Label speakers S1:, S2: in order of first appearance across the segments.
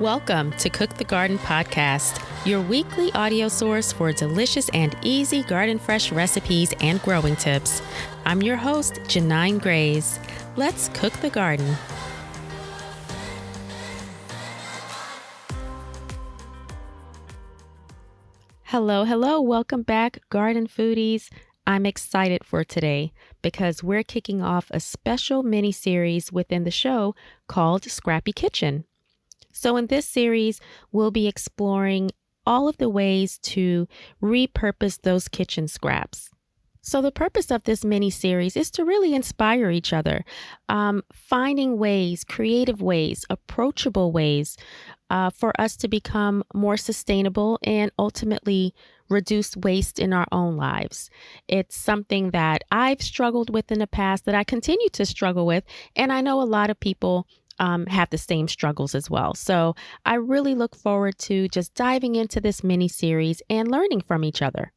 S1: Welcome to Cook the Garden Podcast, your weekly audio source for delicious and easy garden fresh recipes and growing tips. I'm your host, Ginain Grays. Let's cook the garden. Hello. Welcome back, garden foodies. I'm excited for today because we're kicking off a special mini-series within the show called Scrappy Kitchen. So in this series, we'll be exploring all of the ways to repurpose those kitchen scraps. So the purpose of this mini-series is to really inspire each other, finding ways, creative ways, approachable ways for us to become more sustainable and ultimately reduce waste in our own lives. It's something that I've struggled with in the past, that I continue to struggle with, and I know a lot of people have the same struggles as well. So I really look forward to just diving into this mini series and learning from each other.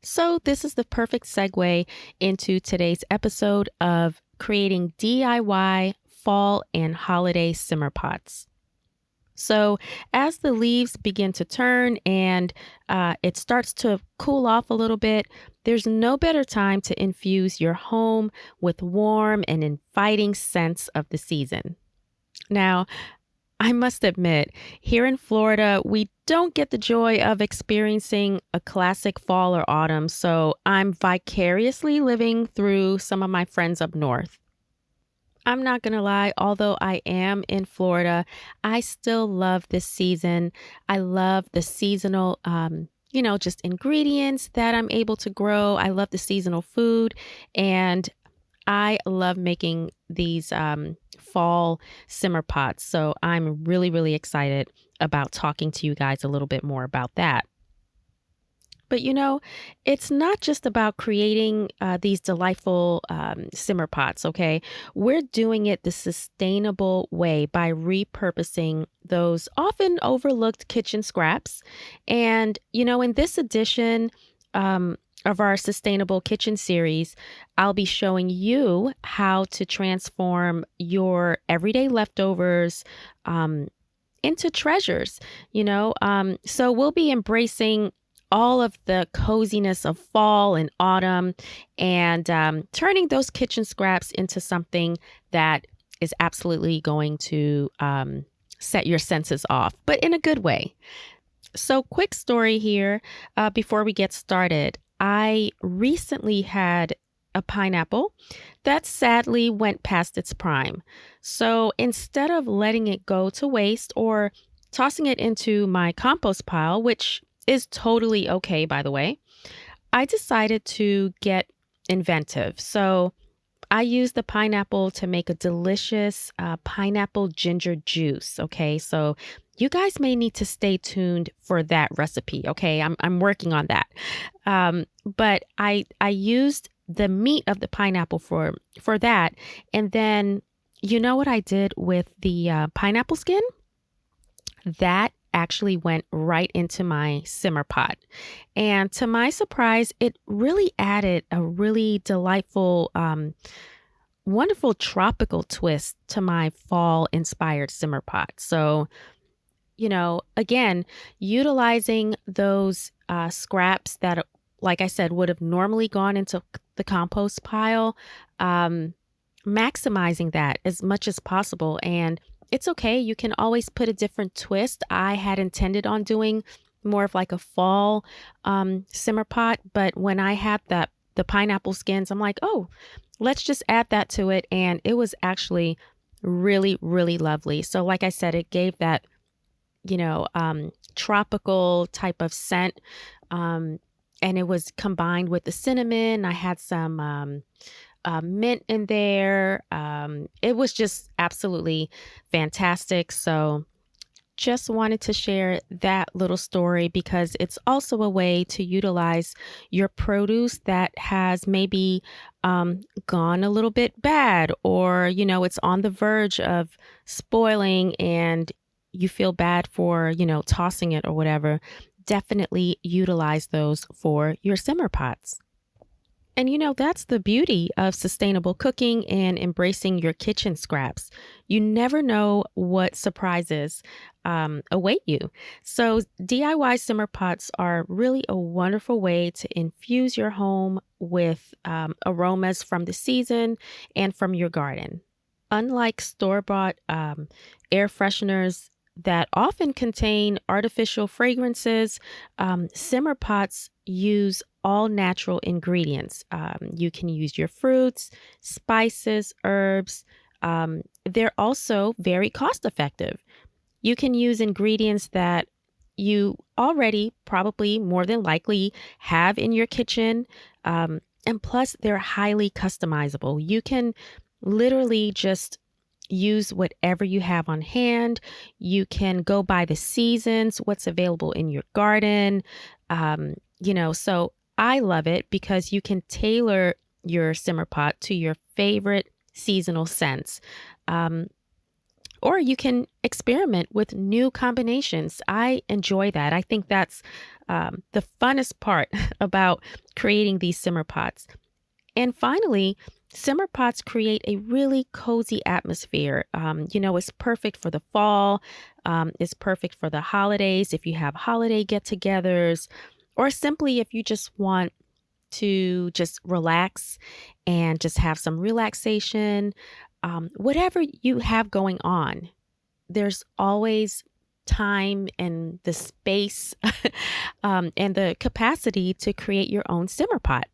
S1: So this is the perfect segue into today's episode of creating DIY fall and holiday simmer pots. So as the leaves begin to turn and it starts to cool off a little bit, there's no better time to infuse your home with warm and inviting scents of the season. Now, I must admit, here in Florida, we don't get the joy of experiencing a classic fall or autumn, so I'm vicariously living through some of my friends up north. I'm not going to lie, although I am in Florida, I still love this season. I love the seasonal, just ingredients that I'm able to grow. I love the seasonal food, and I love making these fall simmer pots. So I'm really excited about talking to you guys a little bit more about that. But it's not just about creating these delightful simmer pots, okay? We're doing it the sustainable way by repurposing those often overlooked kitchen scraps. And, in this edition of our Sustainable Kitchen series, I'll be showing you how to transform your everyday leftovers into treasures, So we'll be embracing all of the coziness of fall and autumn and turning those kitchen scraps into something that is absolutely going to set your senses off, but in a good way. So quick story here before we get started. I recently had a pineapple that sadly went past its prime. So instead of letting it go to waste or tossing it into my compost pile, which is totally okay, by the way, I decided to get inventive. So I used the pineapple to make a delicious pineapple ginger juice. Okay, so you guys may need to stay tuned for that recipe. Okay, I'm working on that. But I used the meat of the pineapple for that, and then you know what I did with the pineapple skin? That actually went right into my simmer pot. And to my surprise, it really added a really delightful, wonderful tropical twist to my fall inspired simmer pot. So, again, utilizing those scraps that, like I said, would have normally gone into the compost pile, maximizing that as much as possible. And it's okay. You can always put a different twist. I had intended on doing more of like a fall simmer pot, but when I had the pineapple skins, I'm like, oh, let's just add that to it. And it was actually really lovely. So like I said, it gave that, tropical type of scent. And it was combined with the cinnamon. I had some mint in there. It was just absolutely fantastic. So just wanted to share that little story because it's also a way to utilize your produce that has maybe gone a little bit bad, or, it's on the verge of spoiling and you feel bad for, tossing it or whatever. Definitely utilize those for your simmer pots. And that's the beauty of sustainable cooking and embracing your kitchen scraps. You never know what surprises await you. So, DIY simmer pots are really a wonderful way to infuse your home with aromas from the season and from your garden. Unlike store bought air fresheners that often contain artificial fragrances, simmer pots use all natural ingredients. You can use your fruits, spices, herbs. They're also very cost effective. You can use ingredients that you already probably more than likely have in your kitchen. And plus, they're highly customizable. You can literally just use whatever you have on hand. You can go by the seasons, what's available in your garden. So I love it because you can tailor your simmer pot to your favorite seasonal scents. Um, or you can experiment with new combinations. I enjoy that. I think that's the funnest part about creating these simmer pots. And finally, simmer pots create a really cozy atmosphere. It's perfect for the fall. It's perfect for the holidays if you have holiday get togethers, or simply if you just want to just relax and just have some relaxation. Whatever you have going on, there's always time and the space and the capacity to create your own simmer pot.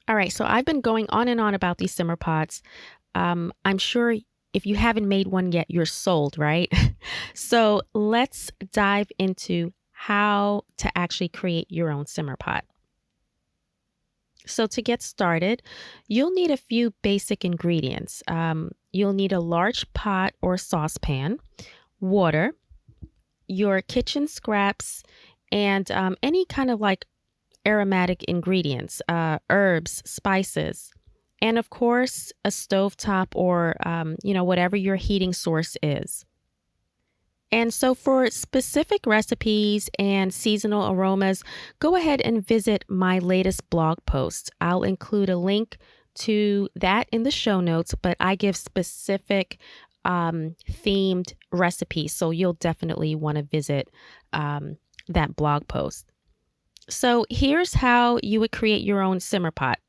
S1: All right, so I've been going on and on about these simmer pots. I'm sure if you haven't made one yet, you're sold, right? So let's dive into how to actually create your own simmer pot. So to get started, you'll need a few basic ingredients. You'll need a large pot or saucepan, water, your kitchen scraps, and any kind of like aromatic ingredients, herbs, spices, and of course, a stovetop or, whatever your heating source is. And so for specific recipes and seasonal aromas, go ahead and visit my latest blog post. I'll include a link to that in the show notes, but I give specific themed recipes. So you'll definitely want to visit that blog post. So here's how you would create your own simmer pot.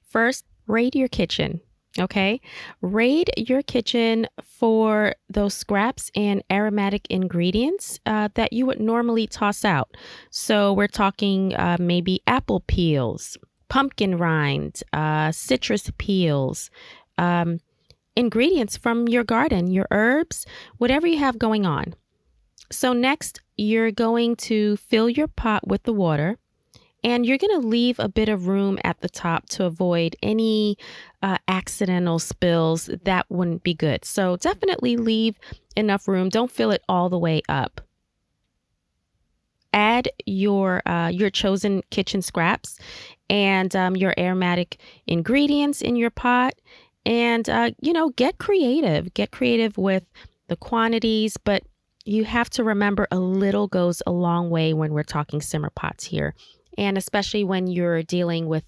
S1: First, raid your kitchen. Okay, raid your kitchen for those scraps and aromatic ingredients that you would normally toss out. So we're talking maybe apple peels, pumpkin rind, citrus peels, ingredients from your garden, your herbs, whatever you have going on. So next, you're going to fill your pot with the water. And you're going to leave a bit of room at the top to avoid any accidental spills. That wouldn't be good. So definitely leave enough room. Don't fill it all the way up. Add your chosen kitchen scraps and your aromatic ingredients in your pot. And, get creative. Get creative with the quantities. But you have to remember a little goes a long way when we're talking simmer pots here. And especially when you're dealing with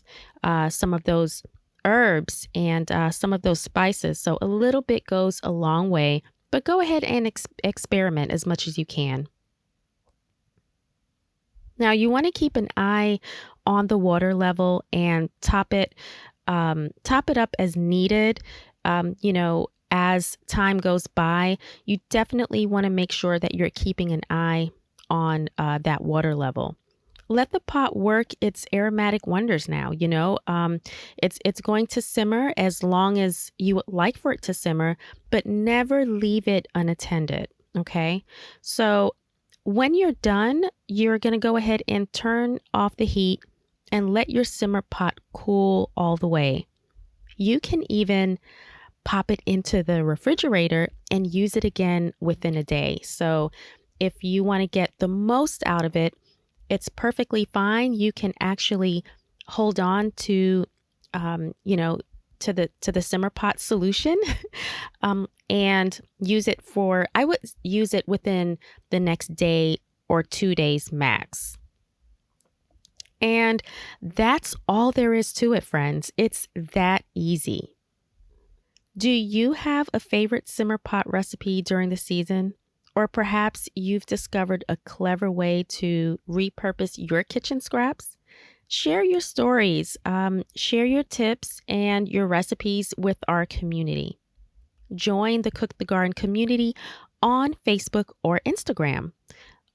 S1: some of those herbs and some of those spices. So a little bit goes a long way, but go ahead and experiment as much as you can. Now you want to keep an eye on the water level and top it up as needed. As time goes by, you definitely want to make sure that you're keeping an eye on that water level. Let the pot work its aromatic wonders now, It's going to simmer as long as you would like for it to simmer, but never leave it unattended, okay? So when you're done, you're going to go ahead and turn off the heat and let your simmer pot cool all the way. You can even pop it into the refrigerator and use it again within a day. So if you want to get the most out of it, it's perfectly fine. You can actually hold on to, to the simmer pot solution, and use it I would use it within the next day or 2 days max. And that's all there is to it, friends. It's that easy. Do you have a favorite simmer pot recipe during the season? Or perhaps you've discovered a clever way to repurpose your kitchen scraps? Share your stories, share your tips and your recipes with our community. Join the Cook the Garden community on Facebook or Instagram.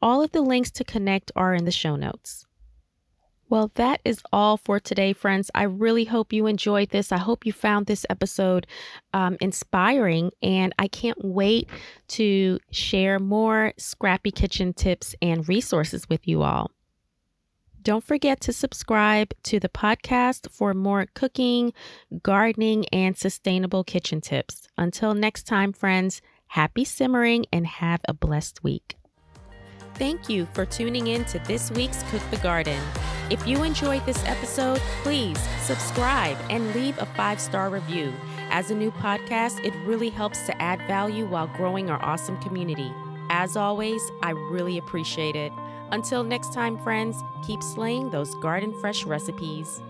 S1: All of the links to connect are in the show notes. Well, that is all for today, friends. I really hope you enjoyed this. I hope you found this episode inspiring, and I can't wait to share more Scrappy Kitchen tips and resources with you all. Don't forget to subscribe to the podcast for more cooking, gardening, and sustainable kitchen tips. Until next time, friends, happy simmering and have a blessed week. Thank you for tuning in to this week's Cook the Garden. If you enjoyed this episode, please subscribe and leave a 5-star review. As a new podcast, it really helps to add value while growing our awesome community. As always, I really appreciate it. Until next time, friends, keep slaying those garden fresh recipes.